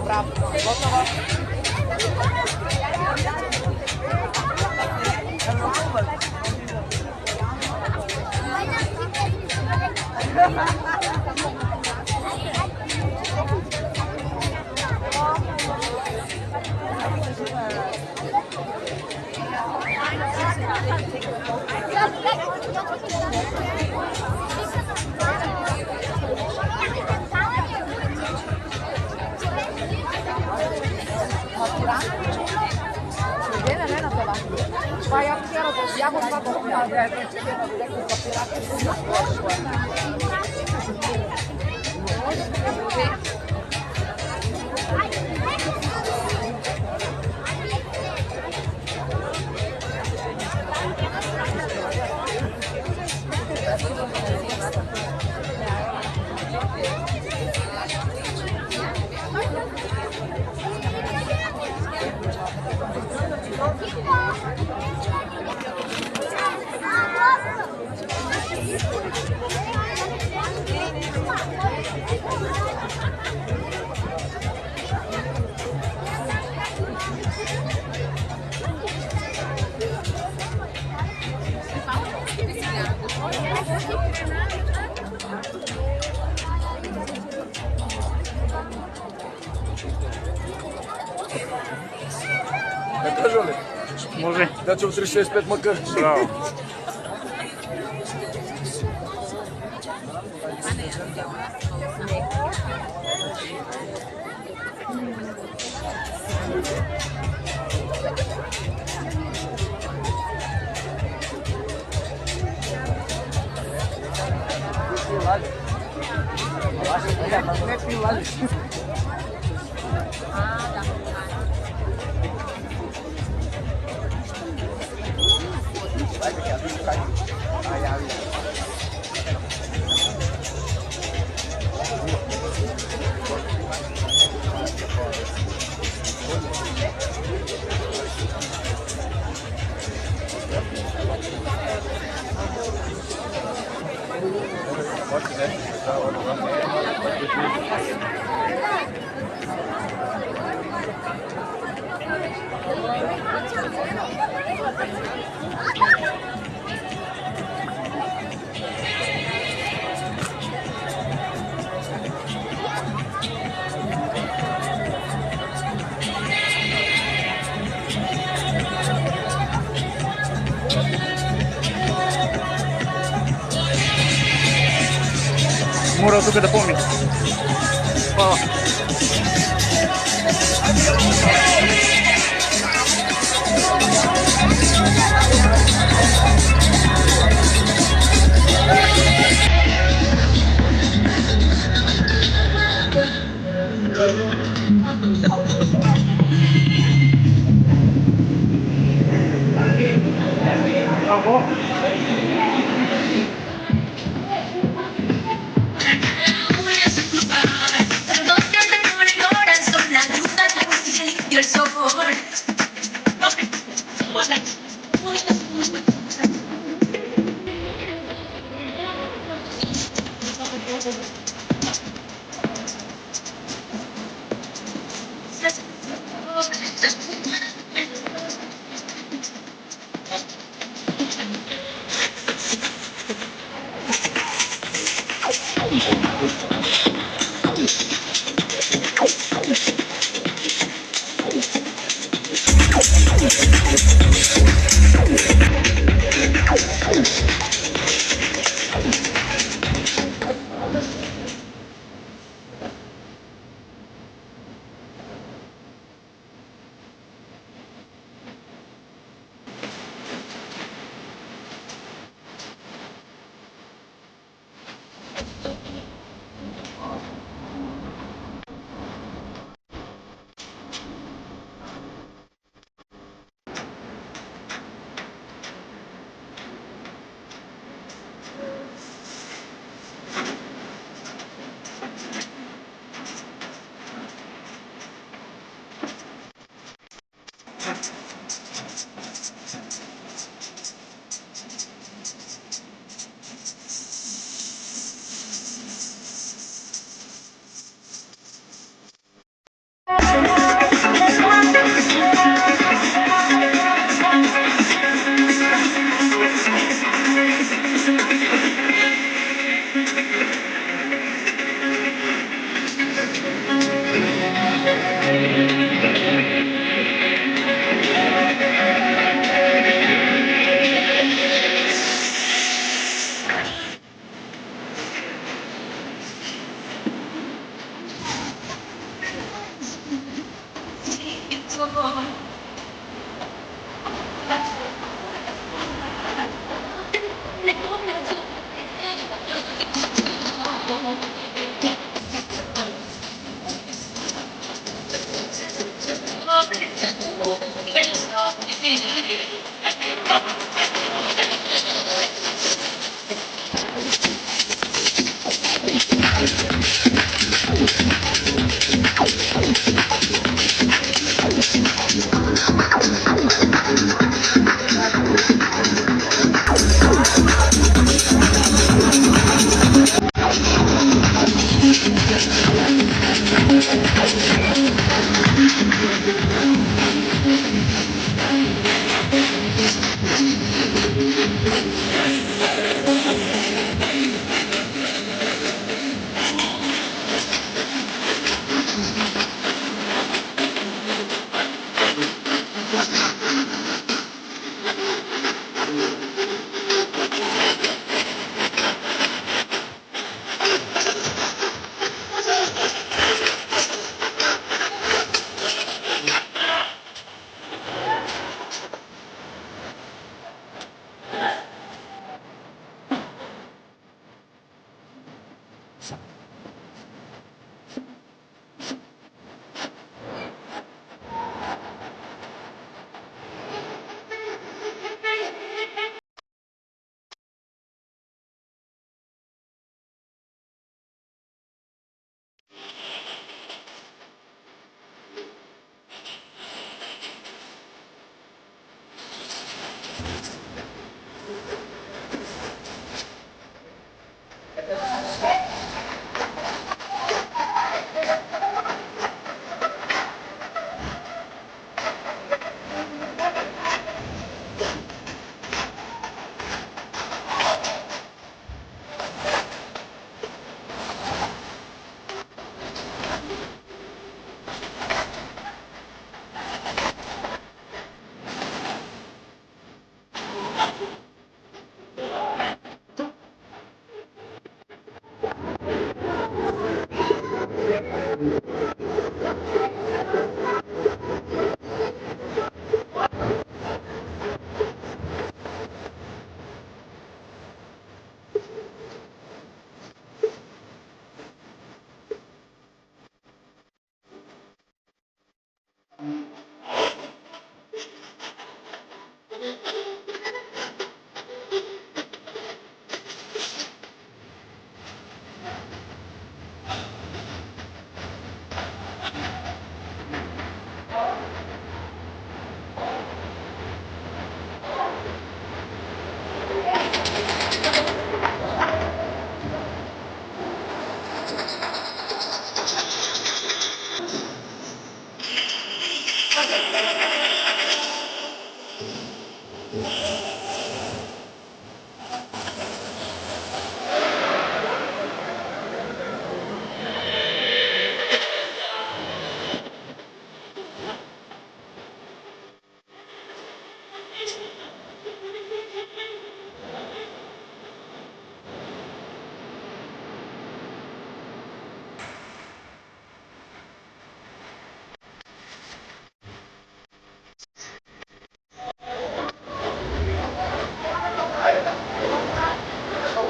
Bravo, gotovo. Pa ja quiero que ya con papo Така, Жоли? Може. Да, че 365 макар. Браво. Мора тука да помни. Хвала. Браво.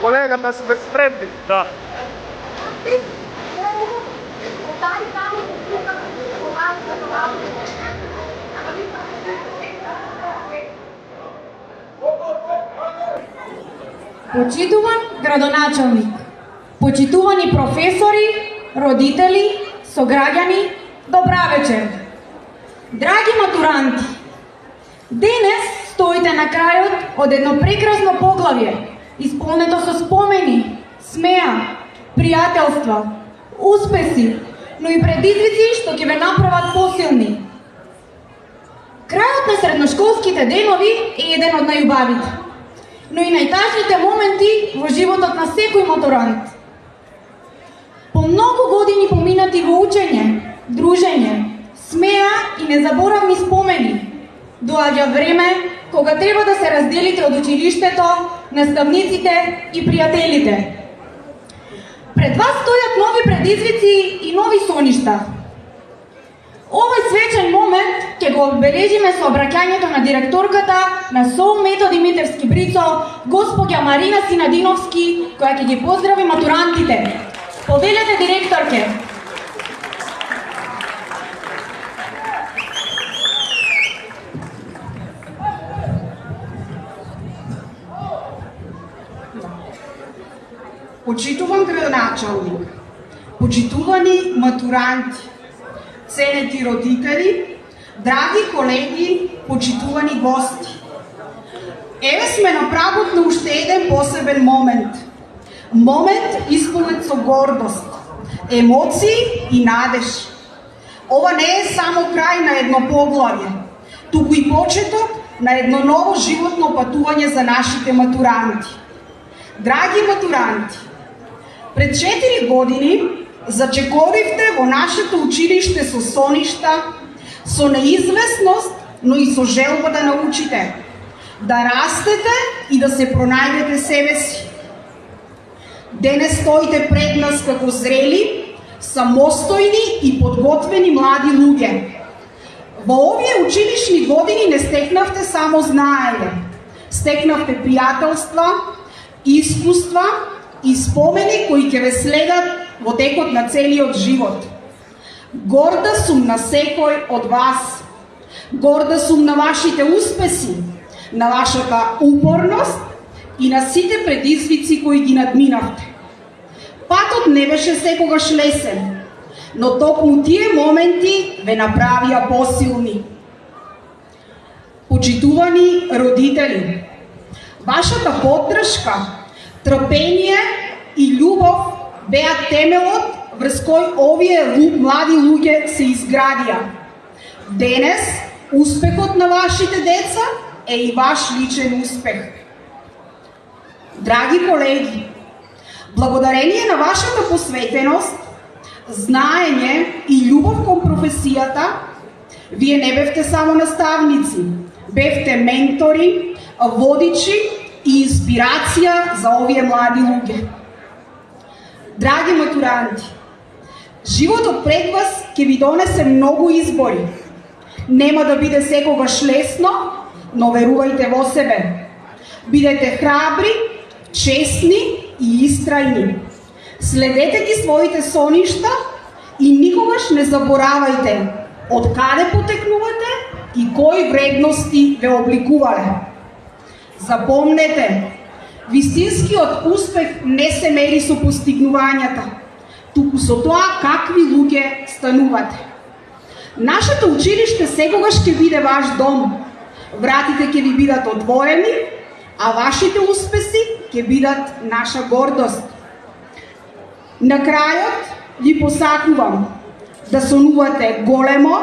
Колегата сме спремни. Да. Почитуван градоначалник, почитувани професори, родители, сограѓани, добра вечер. Драги матуранти, денес стоите на крајот од едно прекрасно поглавје, исполнето со спомени, смеа, пријателства, успеси, но и предизвици што ќе ве направат посилни. Крајот на средношколските денови е еден од најубавите, но и најтажните моменти во животот на секој матурант. По многу години поминати во учење, дружење, смеа и незаборавни спомени, доаѓа време кога треба да се разделите од училиштето, наставниците и пријателите. Пред вас стојат нови предизвици и нови соништа. Овој свечен момент ќе го обележиме со обраќањето на директорката на СОУ Методи Митевски Брицо, госпоѓа Марина Синадиновски, која ќе ги поздрави матурантите. Повелете, директорке. Почитуван градоначалник, почитувани матуранти, ценети родители, драги колеги, почитувани гости. Еве сме на прагот на уште еден посебен момент. Момент исполнет со гордост, емоции и надеж. Ова не е само крај на едно поглавје, туку и почеток на едно ново животно патување за нашите матуранти. Драги матуранти, пред 4 години зачекоривте во нашето училиште со соништа, со неизвестност, но и со желба да научите, да растете и да се пронајдете себе си. Денес стоите пред нас како зрели, самостојни и подготвени млади луѓе. Во овие училишни години не стекнавте само знаење, стекнавте пријателства, искуства и спомени кои ќе ве следат во текот на целиот живот. Горда сум на секој од вас. Горда сум на вашите успеси, на вашата упорност и на сите предизвици кои ги надминавте. Патот не беше секогаш лесен, но токму тие моменти ве направија посилни. Почитувани родители, вашата поддршка, трпение и љубов беа темелот врз кој овие млади луѓе се изградија. Денес, успехот на вашите деца е и ваш личен успех. Драги колеги, благодарение на вашата посветеност, знаење и љубов кон професијата, вие не бевте само наставници, бевте ментори, водичи и инспирација за овие млади луѓе. Драги матуранти, животот пред вас ќе ви донесе многу избори. Нема да биде секогаш лесно, но верувајте во себе. Бидете храбри, честни и истрајни. Следете ги своите соништа и никогаш не заборавајте од каде потекнувате и кои вредности ве обликувале. Запомнете, вистинскиот успех не се мери со постигнувањата, туку со тоа какви луѓе станувате. Нашето училиште секогаш ќе биде ваш дом. Вратите ќе ви бидат отворени, а вашите успеси ќе бидат наша гордост. На крајот ви посакувам да сонувате големо,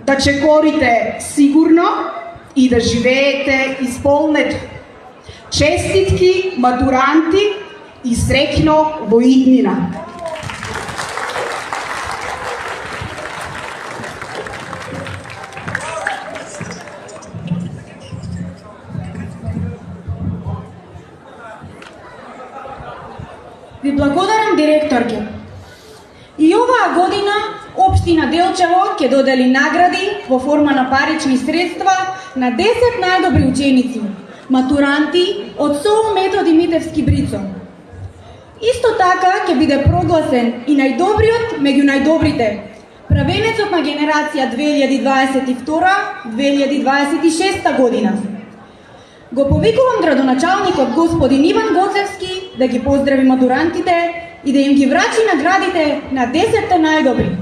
да чекорите сигурно и да живеете исполнето. Честитки, матуранти и среќно во иднина. Ви благодарам, директорке. И оваа година Општина Делчево ќе додели награди во форма на парични средства на 10 најдобри ученици, матуранти од СОУ Методи Митевски Брицо. Исто така ќе биде прогласен и најдобриот меѓу најдобрите, правенецот на генерација 2022-2026 година. Го повикувам градоначалникот господин Иван Гоцевски да ги поздрави матурантите и да им ги врачи наградите на 10 најдобри.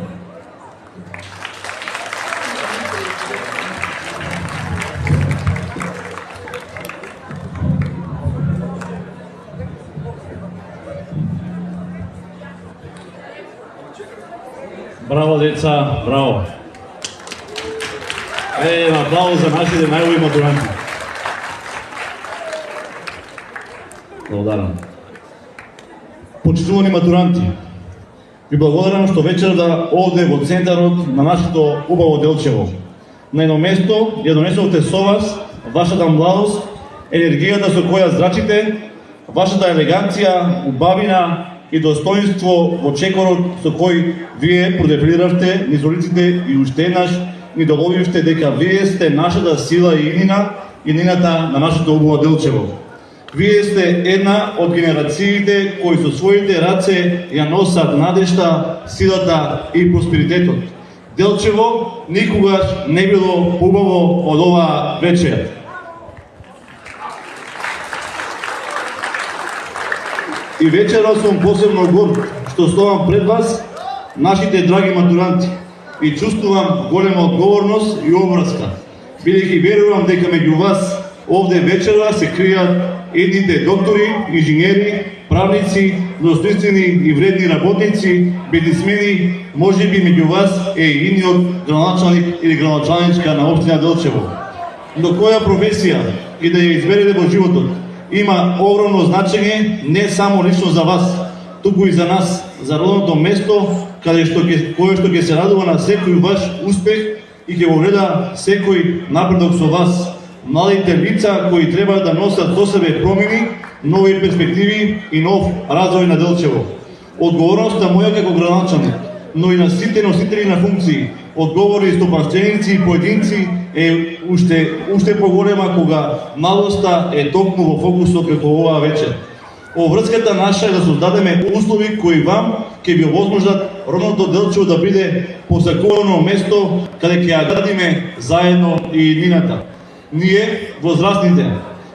Браво, деца, браво! Аплауз за нашите најубави матуранти. Благодарам. Почитувани матуранти, ви благодарам што вечерда овде во центарот на нашето убаво Делчево. На едно место ја донесовте со вас вашата младост, енергијата со која зрачите, вашата елеганција, убавина и достоинство во чекорот со кој вие продефилиравте низ улиците и уште еднаш ни доволивте дека вие сте нашата сила и иднина, иднината на нашето убаво Делчево. Вие сте една од генерациите кои со своите раце ја носат надежта, силата и просперитетот. Делчево никогаш не било убаво од оваа вечер. И вечера сум посебно горд што стоам пред вас, нашите драги матуранти, и чувствувам голема одговорност и обврска, бидејќи верувам дека меѓу вас овде вечера се кријат едните доктори, инженери, правници, достоинствени и вредни работници, бизнисмени, можеби меѓу вас е и идниот градоначалник или градоначалничка на општина Делчево. Но која професија и да ја изберете во животот има огромно значење не само лично за вас, туку и за нас, за родното место, кое што ќе се радува на секој ваш успех и ќе го гледа секој напредок со вас. Младите лица кои треба да носат со себе промени, нови перспективи и нов развој на Делчево. Одговорноста моја како градоначалник, но и на сите носители на функции, одговорни стопанственици и поединци е уште поголема кога младоста е токму во фокусот како оваа вечер. Оврската наша е да создадеме услови кои вам ќе ви овозможат родното Делчево да биде посакувано место каде ќе ја градиме заедно и иднината. Ние, возрастните,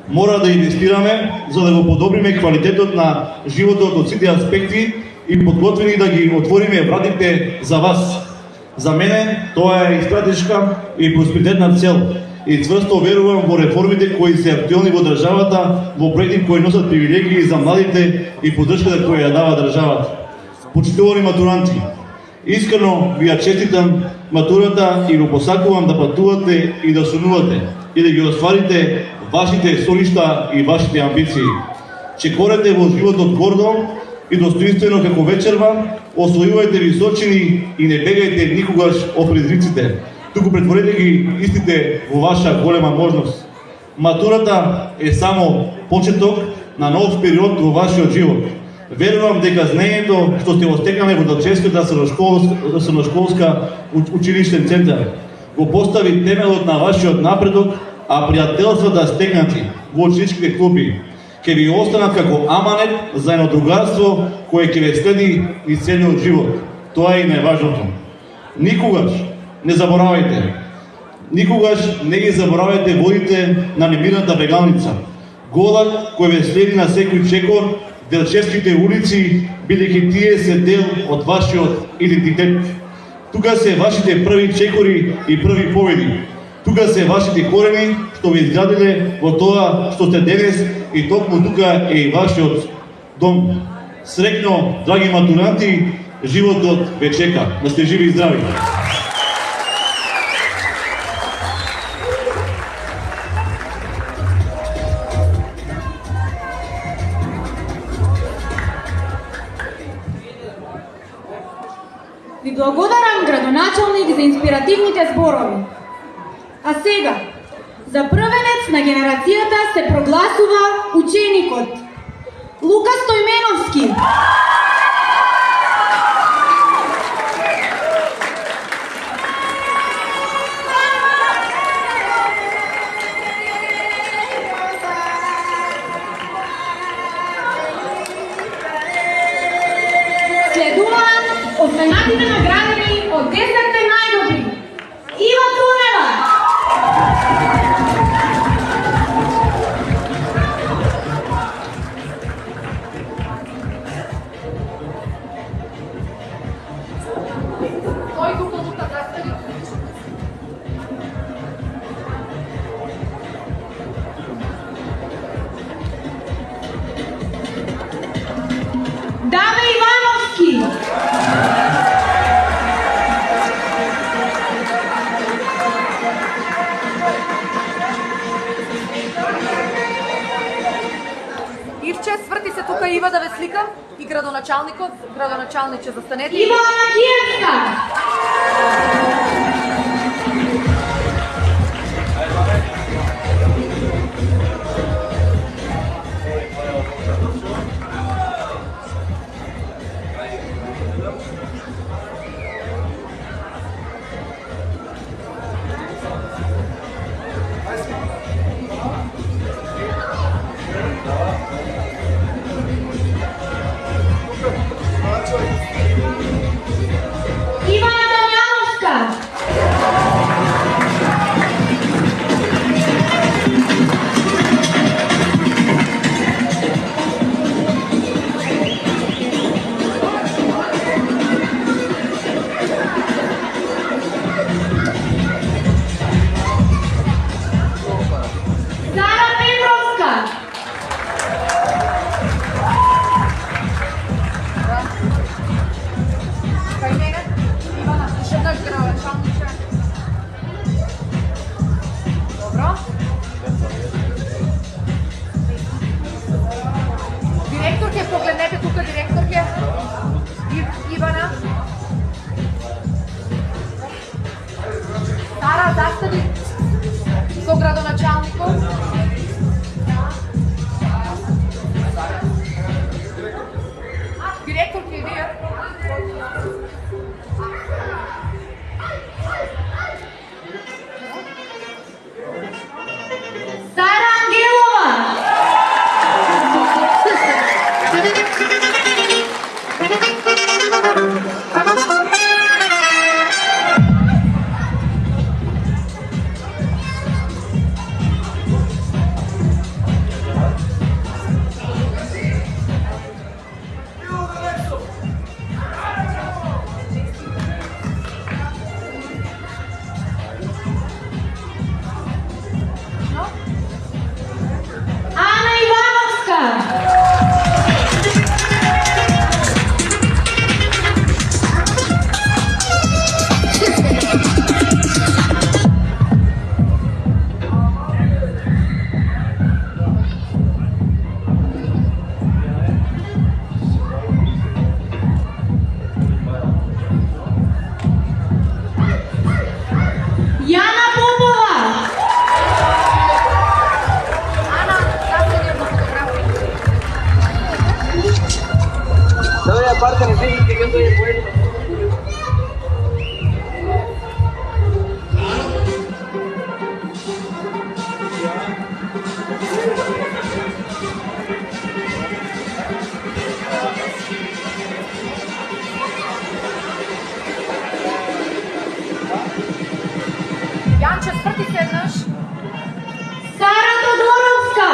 мора да инвестираме за да го подобриме квалитетот на животот од сите аспекти и подготвени да ги отвориме вратите за вас. За мене тоа е и стратешка и просперитетна цел и цврсто верувам во реформите кои се актуелни во државата, во проекти кои носат привилегии за младите и поддршката која ја дава државата. Почитувани матуранти, искрено ви ја честитам матурата и го посакувам да патувате и да сонувате и да ги остварите вашите соништа и вашите амбиции. Чекорете во животот гордо и достоинствено како вечерва, освојувајте височини и не бегајте никогаш од предизвиците, туку претворете ги истите во ваша голема можност. Матурата е само почеток на нов период во вашиот живот. Верувам дека знаењето што сте го стекнале во Делчевската средношколска училиштен центар го постави темелот на вашиот напредок, а пријателствата стекнати во ученичките клуби ќе ви останат како аманет за едно другарство кое ќе ве следи и целиот живот. Тоа е и најважното. Никогаш не заборавајте, никогаш не ги заборавајте водите на немирната бегалница, голак кој ве следи на секој чекор, делчевските улици, бидејќи тие се дел од вашиот идентитет. Тука се вашите први чекори и први победи. Тука се вашите корени што ве изградиле во тоа што сте денес и токму тука е и вашиот дом. Среќно, драги матуранти, животот ве чека. Да сте живи и здрави. благодарам градоначалник за инспиративните зборови. А сега, за првенец на генерацијата се прогласува ученикот Лука Стојменовски. Следуваат останатите наградени од 10 најдобри. Ива Тунева. Даме Ивановски. Ивче, сврти се тука Ива да ве сликам и градоначалникот, градоначалниче застанете. Ивана Киевска. Ивана Дамјановска. Сара Петровска. Кај мене, Ивана, шеднаш градоначалниче. Добро. Директорке, погледнете тука директорке. Ивана. Сара, застани со градоначалникот. Директорке и вие. Сара Ангелова. Ана Ивановска. Јана Попова. Ана, застани една фотографија. Јанче, сврти се еднаш. Сара Тодоровска.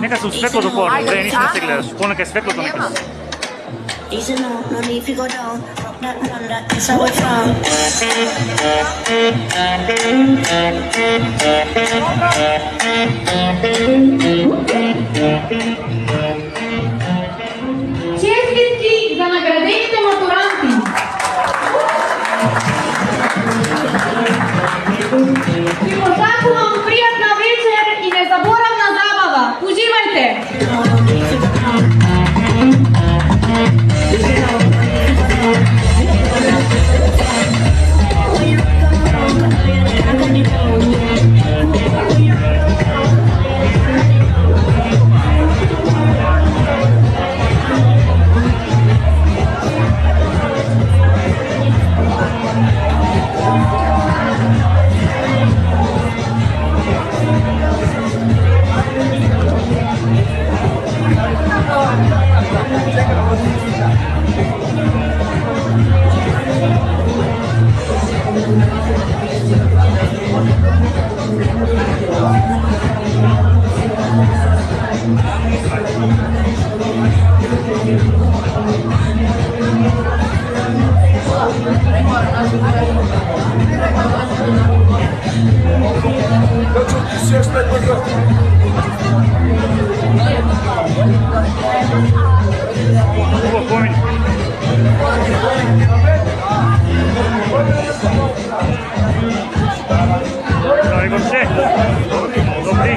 Нека се светлото порно, да ништо не се гледаш. Понека е светлото нека. Честитки за наградените матуранти! Ви пожелавам пријатна вечер и незаборавна забава. Уживајте! Убаво помини. Давай го се. Добри.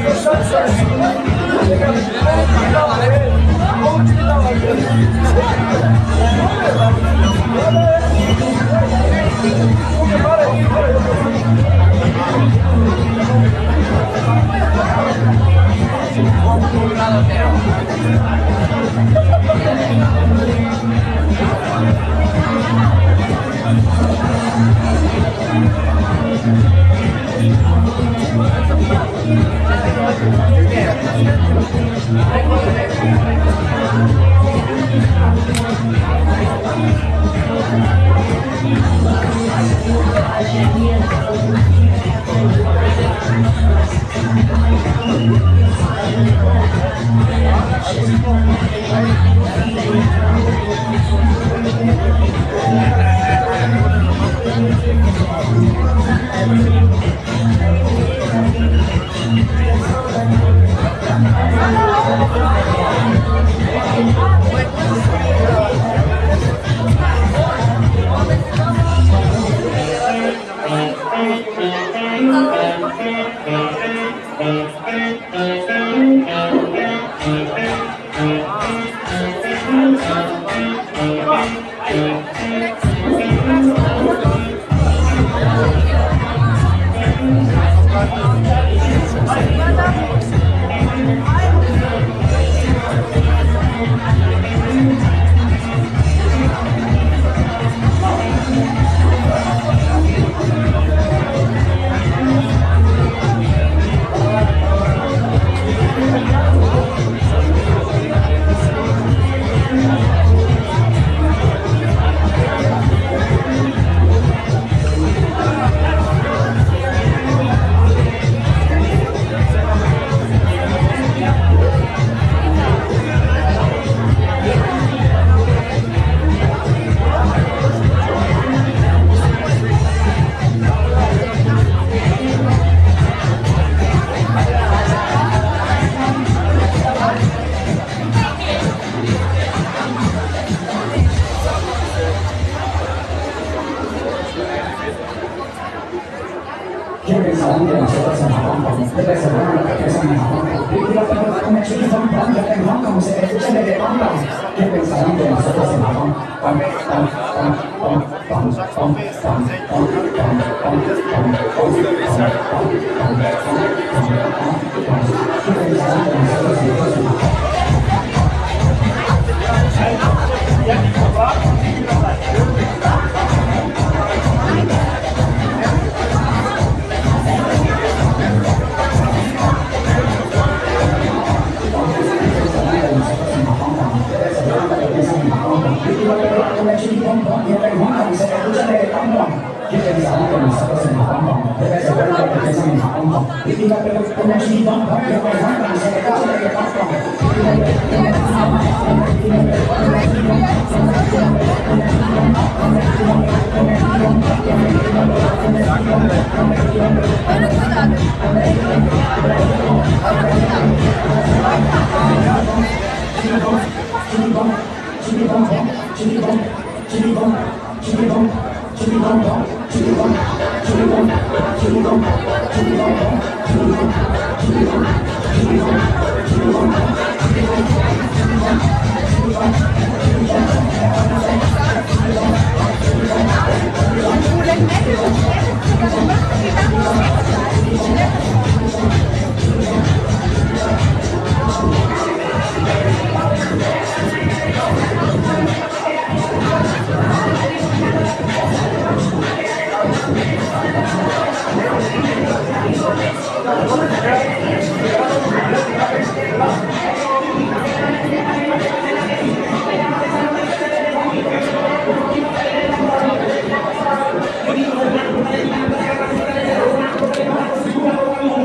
Kita bisa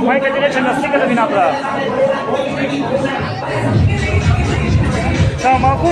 Майка ти рече на слика да ви направя. Само малку.